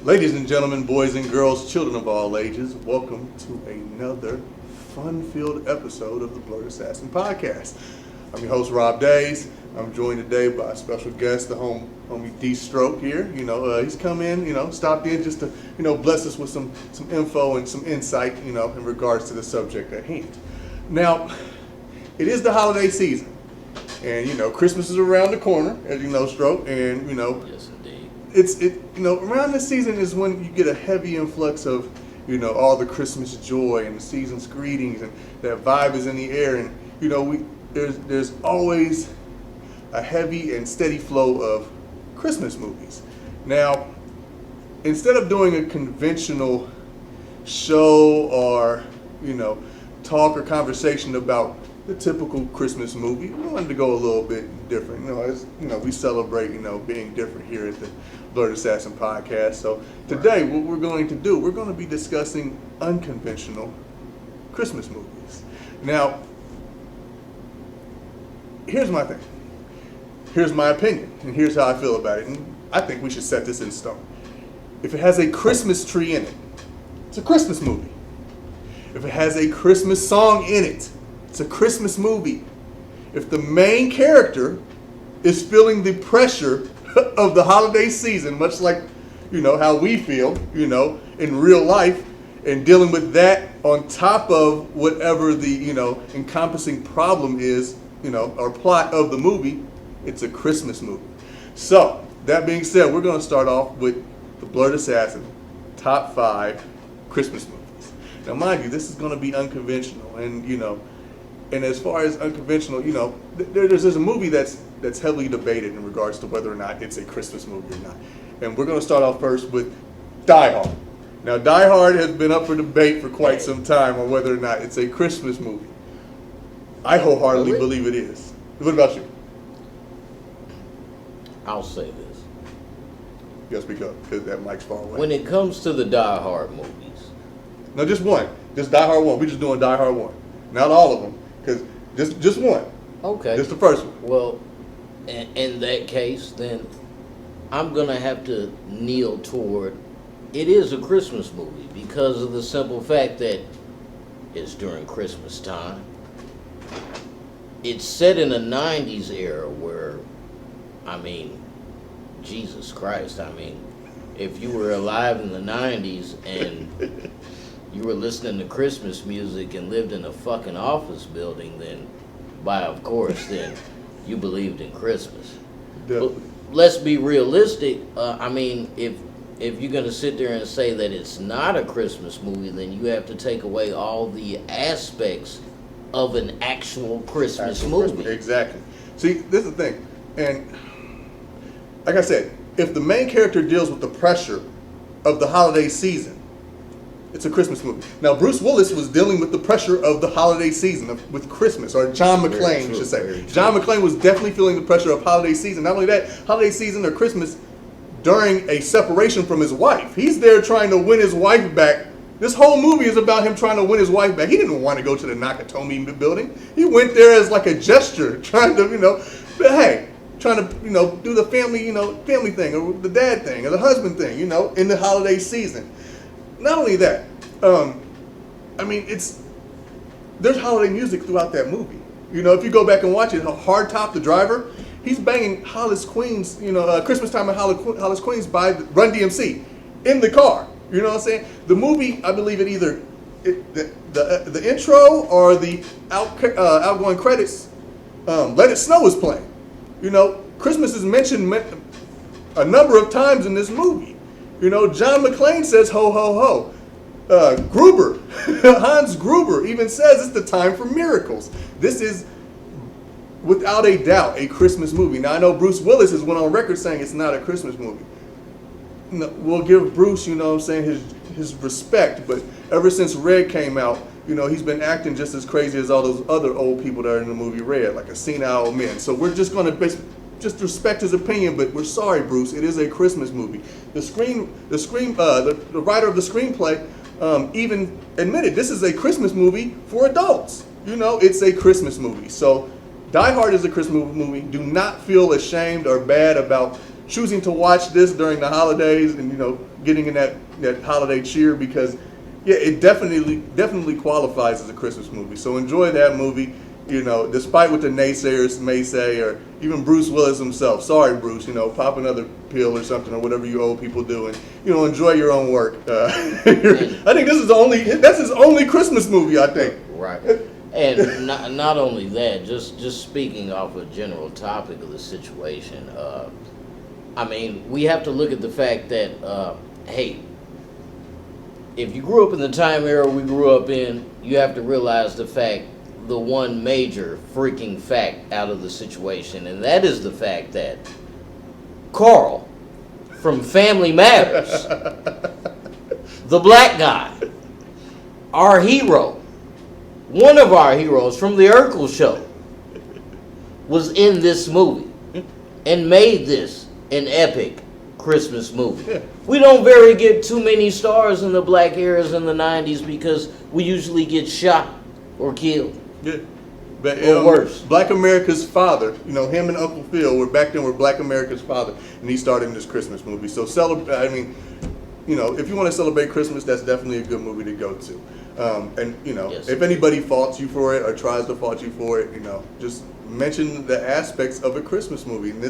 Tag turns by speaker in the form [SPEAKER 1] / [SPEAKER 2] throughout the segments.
[SPEAKER 1] Ladies and gentlemen, boys and girls, children of all ages, welcome to another fun-filled episode of the Blerd Assassin Podcast. I'm your host, Rob Days. I'm joined today by a special guest, the homie D-Stroke here. He's come in, stopped in just to, bless us with some info and some insight, in regards to the subject at hand. Now, it is the holiday season. And, Christmas is around the corner, as you know, Stroke, and,
[SPEAKER 2] Yes, indeed.
[SPEAKER 1] Around this season is when you get a heavy influx of, all the Christmas joy and the season's greetings, and that vibe is in the air, and, there's always a heavy and steady flow of Christmas movies. Now, instead of doing a conventional show or, talk or conversation about the typical Christmas movie, we wanted to go a little bit different. We celebrate, being different here at the Blerd Assassin Podcast. So today, what we're going to do, we're going to be discussing unconventional Christmas movies. Now, here's my thing. Here's my opinion, and here's how I feel about it. And I think we should set this in stone. If it has a Christmas tree in it, it's a Christmas movie. If it has a Christmas song in it, it's a Christmas movie. If the main character is feeling the pressure of the holiday season, much like, how we feel, in real life, and dealing with that on top of whatever the, encompassing problem is, or plot of the movie, it's a Christmas movie. So, that being said, we're going to start off with the Blerd Assassin top 5 Christmas movies. Now, mind you, this is going to be unconventional, and, and as far as unconventional, there's a movie that's heavily debated in regards to whether or not it's a Christmas movie or not. And we're going to start off first with Die Hard. Now, Die Hard has been up for debate for quite some time on whether or not it's a Christmas movie. I wholeheartedly believe it is. What about you?
[SPEAKER 2] I'll say this.
[SPEAKER 1] You gotta speak up, because that mic's far away.
[SPEAKER 2] When it comes to the Die Hard movies.
[SPEAKER 1] No, just one. Just Die Hard 1. We're just doing Die Hard 1. Not all of them, because just one.
[SPEAKER 2] Okay.
[SPEAKER 1] Just the first one.
[SPEAKER 2] Well, in that case, then I'm going to have to kneel toward it is a Christmas movie because of the simple fact that it's during Christmas time. It's set in a 90s era where, Jesus Christ, if you were alive in the 90s and you were listening to Christmas music and lived in a fucking office building, then of course, then you believed in Christmas.
[SPEAKER 1] Definitely.
[SPEAKER 2] But let's be realistic. If you're going to sit there and say that it's not a Christmas movie, then you have to take away all the aspects of an actual Christmas movie.
[SPEAKER 1] Exactly. See, this is the thing. And like I said, if the main character deals with the pressure of the holiday season, it's a Christmas movie. Now, Bruce Willis was dealing with the pressure of the holiday season with Christmas, or John McClane, I should say. John McClane was definitely feeling the pressure of holiday season. Not only that, holiday season or Christmas during a separation from his wife. He's there trying to win his wife back. This whole movie is about him trying to win his wife back. He didn't want to go to the Nakatomi building. He went there as like a gesture, trying to, trying to, do the family thing, or the dad thing, or the husband thing, in the holiday season. Not only that, there's holiday music throughout that movie. If you go back and watch it, Hard Top the Driver, he's banging Hollis Queens, Christmas Time at Hollis Queens by Run DMC in the car. You know what I'm saying? The movie, I believe it either the intro or the outgoing credits, Let It Snow is playing. Christmas is mentioned a number of times in this movie. John McClane says ho ho ho. Gruber, Hans Gruber even says it's the time for miracles. This is without a doubt a Christmas movie. Now I know Bruce Willis has went on record saying it's not a Christmas movie. We'll give Bruce, his respect, but ever since Red came out, he's been acting just as crazy as all those other old people that are in the movie Red, like a senile old man. So we're just going to just respect his opinion, but we're sorry, Bruce. It is a Christmas movie. The writer of the screenplay even admitted this is a Christmas movie for adults. It's a Christmas movie. So Die Hard is a Christmas movie. Do not feel ashamed or bad about choosing to watch this during the holidays and getting in that holiday cheer, because it definitely qualifies as a Christmas movie. So enjoy that movie. Despite what the naysayers may say, or even Bruce Willis himself. Sorry, Bruce. Pop another pill or something, or whatever you old people do, and enjoy your own work. I think that's his only Christmas movie. I think.
[SPEAKER 2] Right. And not only that, just speaking off a general topic of the situation. We have to look at the fact that hey, if you grew up in the time era we grew up in, you have to realize the one major freaking fact out of the situation, and that is the fact that Carl from Family Matters, the black guy, our hero, one of our heroes from the Urkel show, was in this movie and made this an epic Christmas movie. Yeah. We don't get too many stars in the black eras in the 90s because we usually get shot or killed.
[SPEAKER 1] Yeah, but
[SPEAKER 2] or worse.
[SPEAKER 1] Black America's father, him and Uncle Phil were Black America's father, and he starred in this Christmas movie. So if you want to celebrate Christmas, that's definitely a good movie to go to.
[SPEAKER 2] Yes.
[SPEAKER 1] If anybody faults you for it or tries to fault you for it, just mention the aspects of a Christmas movie, and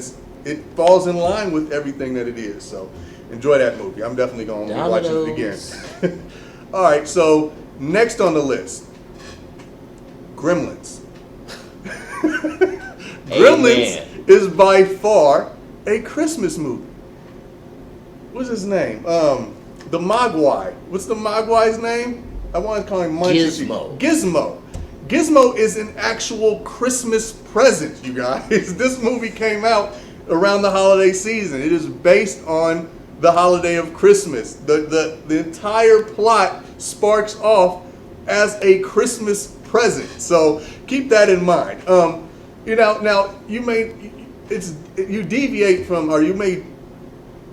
[SPEAKER 1] it falls in line with everything that it is. So enjoy that movie. I'm definitely going to be watching it again. All right, so next on the list. Gremlins. Gremlins is by far a Christmas movie. What's his name? The Mogwai. What's the Mogwai's name? I want to call him
[SPEAKER 2] Gizmo.
[SPEAKER 1] Gizmo is an actual Christmas present, you guys. This movie came out around the holiday season. It is based on the holiday of Christmas. The entire plot sparks off as a Christmas present. So keep that in mind. Now you deviate from, or you may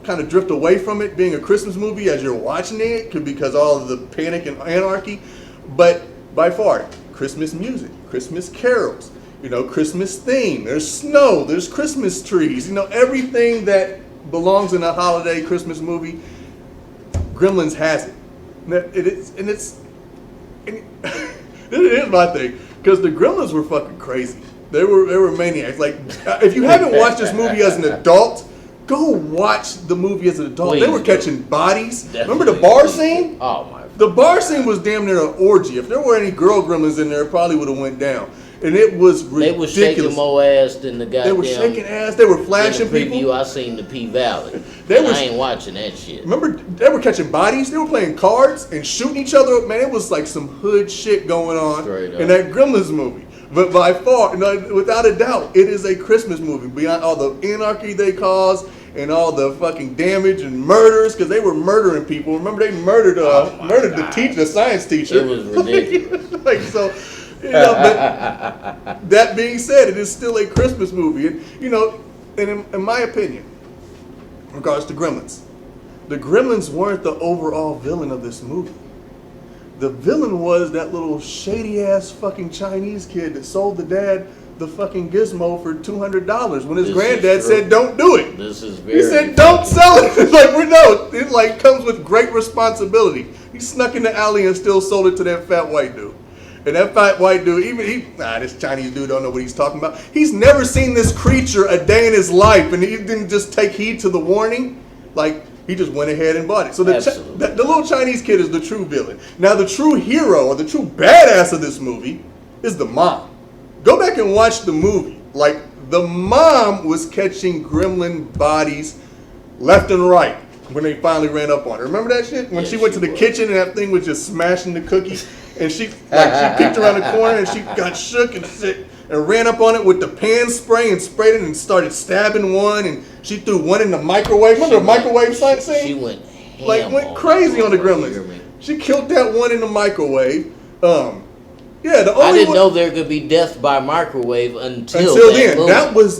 [SPEAKER 1] kind of drift away from it being a Christmas movie as you're watching it, because all of the panic and anarchy. But by far, Christmas music, Christmas carols, Christmas theme. There's snow, there's Christmas trees, everything that belongs in a holiday Christmas movie. Gremlins has it. Here's my thing, because the Gremlins were fucking crazy. They were maniacs. Like, if you haven't watched this movie as an adult, go watch the movie as an adult.
[SPEAKER 2] Please
[SPEAKER 1] they were catching bodies.
[SPEAKER 2] Definitely.
[SPEAKER 1] Remember the bar scene?
[SPEAKER 2] Oh my!
[SPEAKER 1] The bar scene was damn near an orgy. If there were any girl Gremlins in there, it probably would have went down. And it was ridiculous.
[SPEAKER 2] They were shaking more ass than the goddamn.
[SPEAKER 1] They were shaking ass. They were flashing
[SPEAKER 2] in the preview,
[SPEAKER 1] people.
[SPEAKER 2] I seen the P Valley. I ain't watching that shit.
[SPEAKER 1] Remember, they were catching bodies. They were playing cards and shooting each other up. Man, it was like some hood shit going on in that Gremlins movie. But by far, without a doubt, it is a Christmas movie. Beyond all the anarchy they caused and all the fucking damage and murders, because they were murdering people. Remember, they murdered the teacher, the science teacher.
[SPEAKER 2] It was ridiculous.
[SPEAKER 1] But that being said, it is still a Christmas movie. And in my opinion, in regards to Gremlins, the Gremlins weren't the overall villain of this movie. The villain was that little shady ass fucking Chinese kid that sold the dad the fucking gizmo for $200 when his granddad said don't do it.
[SPEAKER 2] This is very.
[SPEAKER 1] He said don't sell it. It comes with great responsibility. He snuck in the alley and still sold it to that fat white dude. And that fat white dude, this Chinese dude don't know what he's talking about. He's never seen this creature a day in his life, and he didn't just take heed to the warning. He just went ahead and bought it. So the little Chinese kid is the true villain. Now the true hero, or the true badass of this movie, is the mom. Go back and watch the movie. The mom was catching gremlin bodies left and right when they finally ran up on her. Remember that shit? When she went to the kitchen and that thing was just smashing the cookies, and she peeked around the corner and she got shook and shit and ran up on it with the pan spray and sprayed it and started stabbing one, and she threw one in the microwave. Remember the microwave scene?
[SPEAKER 2] She went ham
[SPEAKER 1] went crazy on the gremlins. She killed that one in the microwave. I
[SPEAKER 2] didn't know there could be death by microwave until
[SPEAKER 1] then.
[SPEAKER 2] Movie.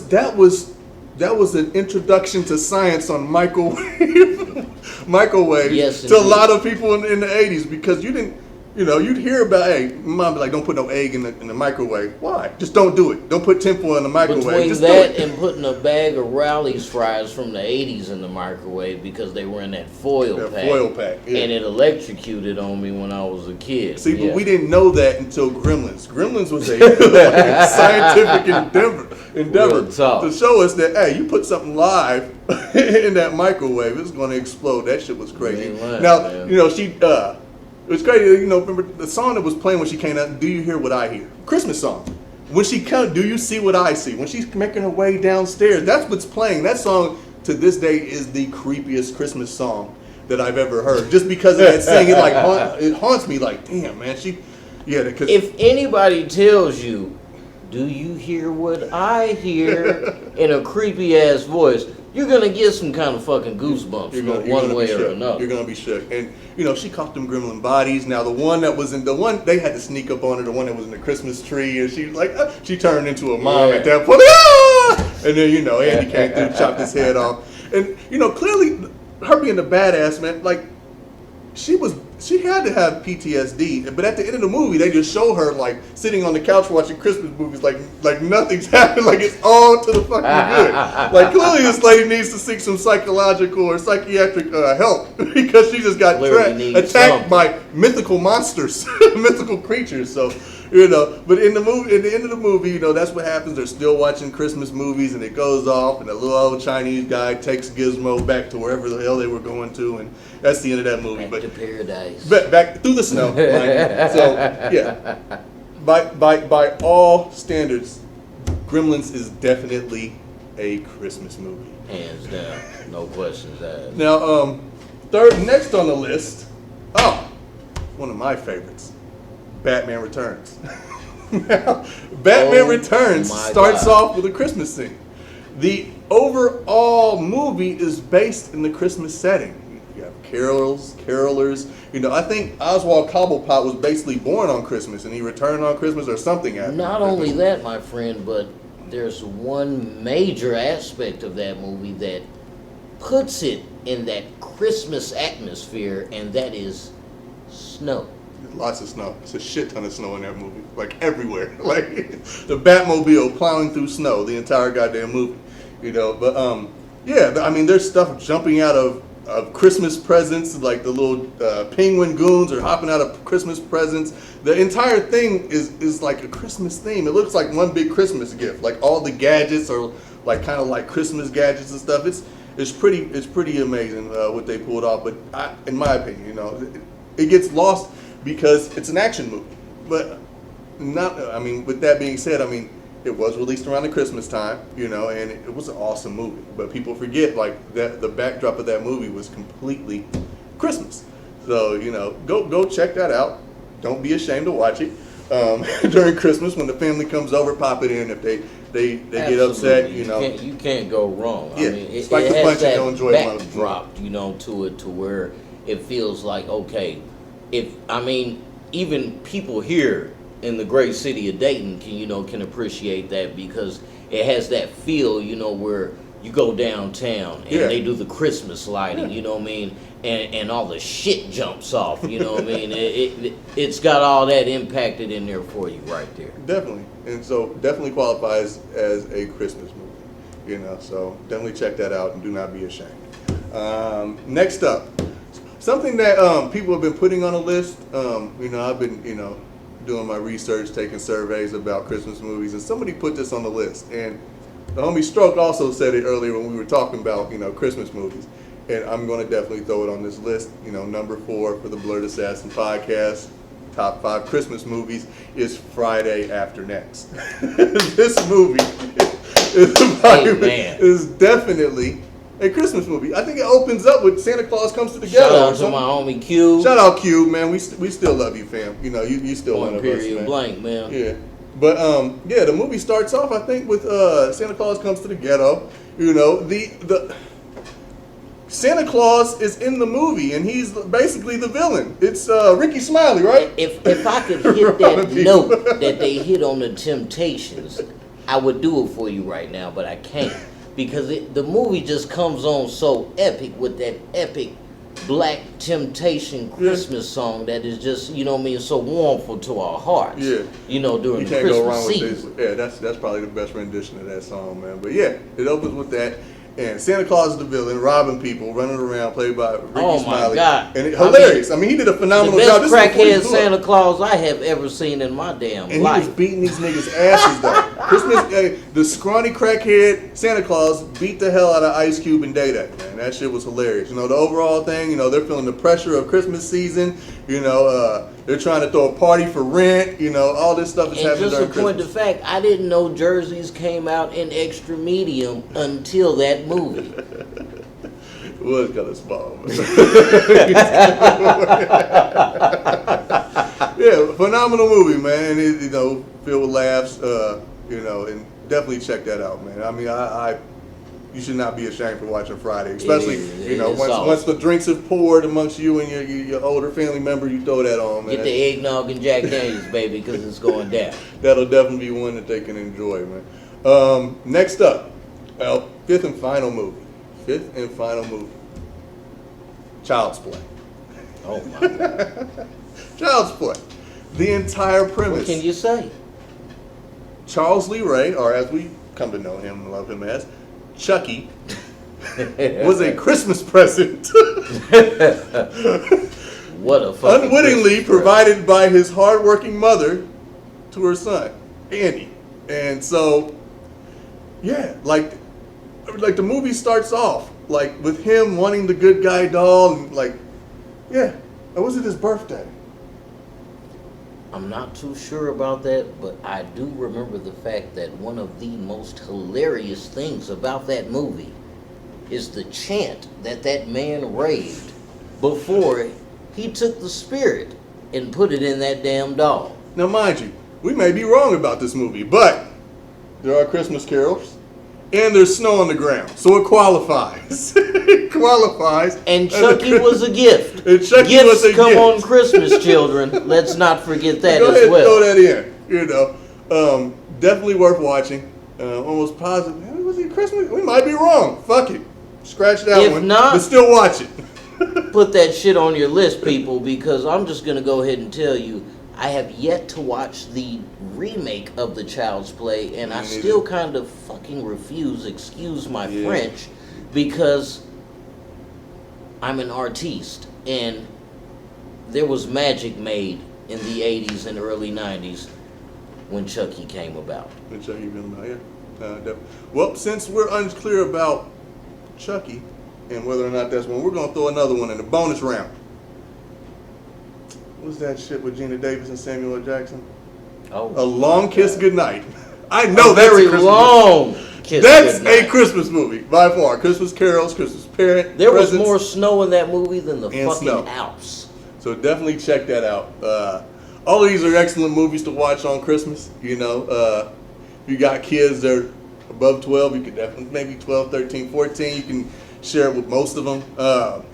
[SPEAKER 1] That was an introduction to science on microwave
[SPEAKER 2] yes,
[SPEAKER 1] to a lot of people in the 80s, because you didn't. You know, you'd hear about, hey, mom be like, don't put no egg in the microwave. Why? Just don't do it. Don't put tinfoil in the microwave.
[SPEAKER 2] Between
[SPEAKER 1] Just
[SPEAKER 2] that
[SPEAKER 1] do it.
[SPEAKER 2] and putting a bag of Rowley's fries from the 80s in the microwave because they were in that foil pack.
[SPEAKER 1] Yeah.
[SPEAKER 2] And it electrocuted on me when I was a kid.
[SPEAKER 1] See, but we didn't know that until Gremlins. Gremlins was a like, scientific endeavor to show us that, hey, you put something live in that microwave, it's going to explode. That shit was crazy. Now, you know, it was crazy, you know, remember the song that was playing when she came out, Do You Hear What I Hear? Christmas song. When she comes, Do You See What I See? When she's making her way downstairs, that's what's playing. That song, to this day, is the creepiest Christmas song that I've ever heard. Just because of that singing, like, it haunts me like, damn, man, because
[SPEAKER 2] if anybody tells you, do you hear what I hear in a creepy-ass voice, you're going to get some kind of fucking goosebumps one way or another.
[SPEAKER 1] You're going to be shook. And, you know, she caught them gremlin bodies. Now, the one they had to sneak up on her, the one that was in the Christmas tree, and she was like, she turned into a mom at that point. Ah! And then, you know, Andy came through, chopped his head off. And, you know, clearly, her being the badass, man, like, she had to have PTSD, but at the end of the movie, they just show her like sitting on the couch watching Christmas movies, like nothing's happened, like it's all to the fucking good. Like clearly, this lady needs to seek some psychological or psychiatric help because she just got attacked by mythical monsters, mythical creatures. So, you know, but at the end of the movie, you know, that's what happens. They're still watching Christmas movies, and it goes off, and the little old Chinese guy takes Gizmo back to wherever the hell they were going to, and that's the end of that movie.
[SPEAKER 2] Back to paradise.
[SPEAKER 1] Back through the snow. So yeah, by all standards, Gremlins is definitely a Christmas movie.
[SPEAKER 2] Hands down, no questions asked.
[SPEAKER 1] Now, next on the list, one of my favorites, Batman Returns. Now, Batman Returns starts off with a Christmas scene. The overall movie is based in the Christmas setting. You have carolers. You know, I think Oswald Cobblepot was basically born on Christmas, and he returned on Christmas or something.
[SPEAKER 2] Not only that, my friend, but there's one major aspect of that movie that puts it in that Christmas atmosphere, and that is snow.
[SPEAKER 1] Lots of snow. It's a shit ton of snow in that movie. Like everywhere. Like the Batmobile plowing through snow the entire goddamn movie. You know, but I mean there's stuff jumping out of Christmas presents, like the little penguin goons are hopping out of Christmas presents. The entire thing is like a Christmas theme. It looks like one big Christmas gift. Like all the gadgets are like kind of like Christmas gadgets and stuff. It's pretty amazing what they pulled off. But in my opinion, you know, it gets lost because it's an action movie. But with that being said, I mean, it was released around the Christmas time, you know, and it was an awesome movie. But people forget, like, that the backdrop of that movie was completely Christmas. So, you know, go check that out. Don't be ashamed to watch it during Christmas when the family comes over. Pop it in if they get upset, you know.
[SPEAKER 2] You can't go wrong.
[SPEAKER 1] Yeah,
[SPEAKER 2] I mean,
[SPEAKER 1] it's like the
[SPEAKER 2] has
[SPEAKER 1] punch
[SPEAKER 2] that
[SPEAKER 1] you don't enjoy
[SPEAKER 2] backdrop, you know, to it, to where it feels like, okay, even people here in the great city of Dayton can appreciate that, because it has that feel, you know, where you go downtown and they do the Christmas lighting, you know what I mean, and all the shit jumps off, you know what I mean. It's got all that impacted in there for you right there.
[SPEAKER 1] Definitely, and so definitely qualifies as a Christmas movie, you know. So definitely check that out and do not be ashamed. Next up, something that people have been putting on a list. You know, I've been doing my research, taking surveys about Christmas movies, and somebody put this on the list. And the homie Stroke also said it earlier when we were talking about, Christmas movies. And I'm going to definitely throw it on this list. Number 4 for the Blerd Assassin Podcast, top 5 Christmas movies, is Friday After Next. This movie is definitely a Christmas movie. I think it opens up with Santa Claus Comes to the Ghetto.
[SPEAKER 2] Shout out to my homie Q.
[SPEAKER 1] Shout out Q, man. We still love you, fam. You still one of us, man.
[SPEAKER 2] Blank, man.
[SPEAKER 1] Yeah. But the movie starts off, I think, with Santa Claus Comes to the Ghetto. The Santa Claus is in the movie, and he's basically the villain. It's Ricky Smiley, right?
[SPEAKER 2] If I could hit that note that they hit on the Temptations, I would do it for you right now, but I can't. Because the movie just comes on so epic with that epic black temptation Christmas song that is just, you know what I mean, so warmful to our hearts.
[SPEAKER 1] Yeah.
[SPEAKER 2] You know, during
[SPEAKER 1] You
[SPEAKER 2] the
[SPEAKER 1] can't
[SPEAKER 2] Christmas
[SPEAKER 1] go wrong with
[SPEAKER 2] season.
[SPEAKER 1] this. Yeah, that's probably the best rendition of that song, man. But yeah, it opens with that. And Santa Claus is the villain, robbing people, running around, played by Ricky
[SPEAKER 2] Oh
[SPEAKER 1] Smiley.
[SPEAKER 2] my God.
[SPEAKER 1] And hilarious. I mean, he did a
[SPEAKER 2] The
[SPEAKER 1] phenomenal
[SPEAKER 2] best
[SPEAKER 1] job. This is before he
[SPEAKER 2] crackhead
[SPEAKER 1] blew up.
[SPEAKER 2] Santa Claus I have ever seen in my damn
[SPEAKER 1] And
[SPEAKER 2] life.
[SPEAKER 1] he was beating these niggas' asses though. Christmas, the scrawny crackhead Santa Claus beat the hell out of Ice Cube and Day-Day, man. That shit was hilarious. You know, the overall thing, you know, they're feeling the pressure of Christmas season. You know, they're trying to throw a party for rent. You know, all this stuff is
[SPEAKER 2] And
[SPEAKER 1] happening
[SPEAKER 2] just
[SPEAKER 1] during
[SPEAKER 2] a point
[SPEAKER 1] Christmas.
[SPEAKER 2] of fact, I didn't know jerseys came out in extra medium until that movie.
[SPEAKER 1] It was kind of small. Yeah, phenomenal movie, man. And it, you know, filled with laughs. You know, and definitely check that out, man. I mean, you should not be ashamed for watching Friday, especially you know once the drinks have poured amongst you and your older family member, you throw that on, man.
[SPEAKER 2] Get the eggnog and Jack Daniels, baby, because it's going down.
[SPEAKER 1] That'll definitely be one that they can enjoy, man. Next up, well, fifth and final movie. Child's Play.
[SPEAKER 2] Oh my God.
[SPEAKER 1] Child's Play. The entire premise.
[SPEAKER 2] What can you say?
[SPEAKER 1] Charles Lee Ray, or as we come to know him and love him as, Chucky, was a Christmas present.
[SPEAKER 2] What a fucking
[SPEAKER 1] Unwittingly
[SPEAKER 2] Christmas
[SPEAKER 1] provided by his hardworking mother to her son, Andy. And so, yeah, like the movie starts off like with him wanting the good guy doll, and like, yeah, or was it his birthday?
[SPEAKER 2] I'm not too sure about that, but I do remember the fact that one of the most hilarious things about that movie is the chant that man raved before he took the spirit and put it in that damn doll.
[SPEAKER 1] Now, mind you, we may be wrong about this movie, but there are Christmas carols and there's snow on the ground, so it qualifies. It qualifies.
[SPEAKER 2] And Chucky was a gift.
[SPEAKER 1] And Chucky
[SPEAKER 2] Gifts
[SPEAKER 1] was a
[SPEAKER 2] come
[SPEAKER 1] gift.
[SPEAKER 2] on Christmas, children. Let's not forget that
[SPEAKER 1] Go ahead
[SPEAKER 2] as
[SPEAKER 1] and
[SPEAKER 2] well.
[SPEAKER 1] throw that in. You know, definitely worth watching. Almost positive. Man, was it Christmas? We might be wrong. Fuck it. Scratch that
[SPEAKER 2] If
[SPEAKER 1] one.
[SPEAKER 2] not-
[SPEAKER 1] but still watch it.
[SPEAKER 2] Put that shit on your list, people, because I'm just going to go ahead and tell you, I have yet to watch the remake of the Child's Play, and I still kind of fucking refuse, excuse my French, because I'm an artiste, and there was magic made in the 80s and early 90s when Chucky came about.
[SPEAKER 1] When Chucky came out, yeah. Well, since we're unclear about Chucky and whether or not that's one, we're going to throw another one in the bonus round. What's that shit with Gina Davis and Samuel L. Jackson?
[SPEAKER 2] Oh,
[SPEAKER 1] A Long Kiss Goodnight. I know
[SPEAKER 2] a
[SPEAKER 1] that's
[SPEAKER 2] very
[SPEAKER 1] a Christmas
[SPEAKER 2] long
[SPEAKER 1] movie.
[SPEAKER 2] kiss.
[SPEAKER 1] That's
[SPEAKER 2] goodnight.
[SPEAKER 1] a Christmas movie by far. Christmas carols, Christmas parent.
[SPEAKER 2] There was
[SPEAKER 1] presents,
[SPEAKER 2] more snow in that movie than the
[SPEAKER 1] And
[SPEAKER 2] fucking
[SPEAKER 1] snow.
[SPEAKER 2] Alps.
[SPEAKER 1] So definitely check that out. All of these are excellent movies to watch on Christmas. You know, if you got kids that are above 12, you could definitely, maybe 12, 13, 14, you can share it with most of them.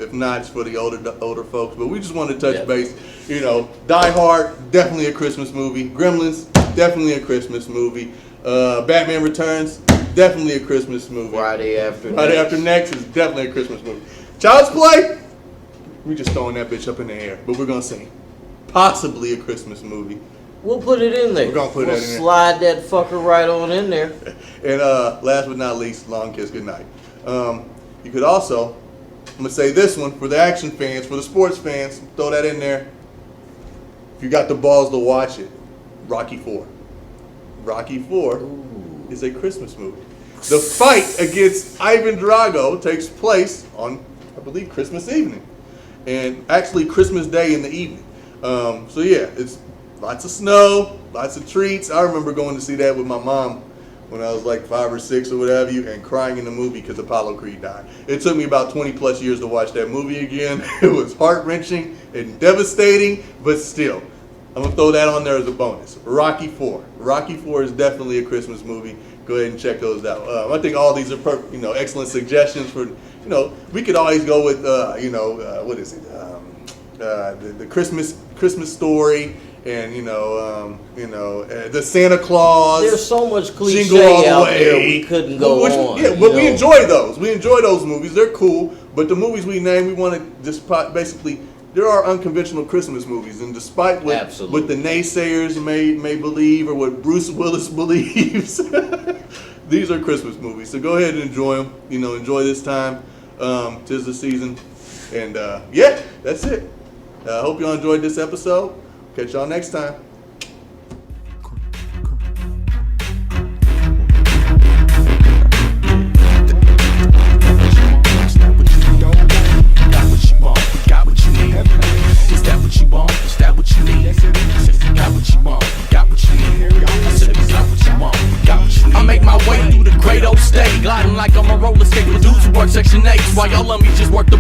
[SPEAKER 1] If not, it's for the older folks. But we just wanted to touch base. You know, Die Hard, definitely a Christmas movie. Gremlins, definitely a Christmas movie. Batman Returns, definitely a Christmas movie.
[SPEAKER 2] Friday After
[SPEAKER 1] Next is definitely a Christmas movie. Child's Play, we just throwing that bitch up in the air. But we're going to say possibly a Christmas movie.
[SPEAKER 2] We'll put it in there.
[SPEAKER 1] We're gonna put that in there.
[SPEAKER 2] Slide that fucker right on in there.
[SPEAKER 1] And last but not least, Long Kiss Goodnight. You could also, I'm going to say this one, for the action fans, for the sports fans, throw that in there. If you got the balls to watch it, Rocky IV. Rocky IV is a Christmas movie. The fight against Ivan Drago takes place on, I believe, Christmas evening. And actually Christmas Day in the evening. So yeah, it's lots of snow, lots of treats. I remember going to see that with my mom when I was like 5 or 6 or whatever, and crying in the movie because Apollo Creed died. It took me about 20 plus years to watch that movie again. It was heart-wrenching and devastating, but still, I'm going to throw that on there as a bonus. Rocky IV. Rocky IV is definitely a Christmas movie. Go ahead and check those out. I think all these are perfect, excellent suggestions for, we could always go with, what is it? The Christmas Story and the Santa Claus.
[SPEAKER 2] There's so much
[SPEAKER 1] Jingle
[SPEAKER 2] cliche
[SPEAKER 1] All the
[SPEAKER 2] out
[SPEAKER 1] Way.
[SPEAKER 2] there we couldn't go on.
[SPEAKER 1] Yeah, but we enjoy those. We enjoy those movies. They're cool. But the movies we name, we want to just basically. There are unconventional Christmas movies, and despite what the naysayers may believe or what Bruce Willis believes, these are Christmas movies. So go ahead and enjoy them. Enjoy this time. 'Tis the season, and that's it. I hope y'all enjoyed this episode. Catch y'all next time.
[SPEAKER 3] Gliding like I'm a roller skate with dudes who work Section 8. While y'all love me, just work the